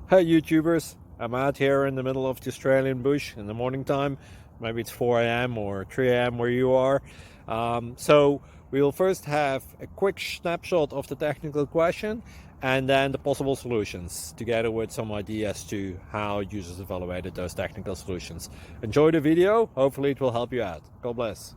Hey YouTubers, I'm out here in the middle of the Australian bush in the morning time. Maybe it's 4 a.m. or 3 a.m. where you are. So we'll first have a quick snapshot of the technical question and then the possible solutions, together with some ideas to how users evaluated those technical solutions. Enjoy the video, hopefully it will help you out. God bless.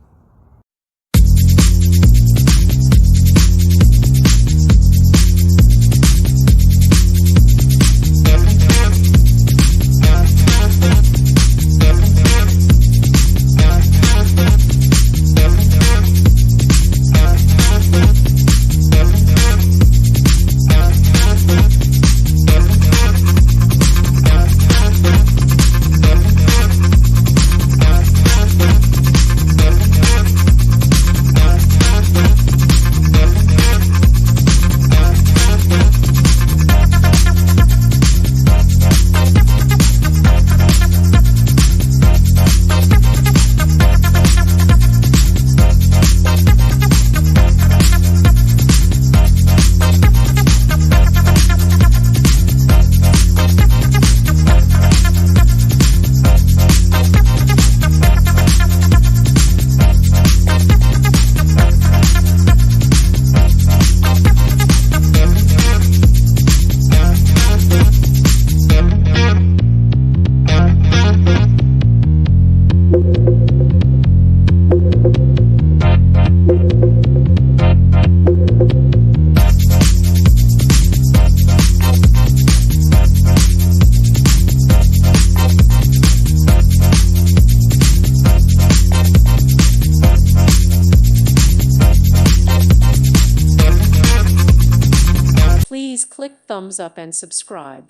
Please click thumbs up and subscribe.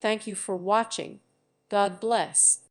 Thank you for watching. God bless.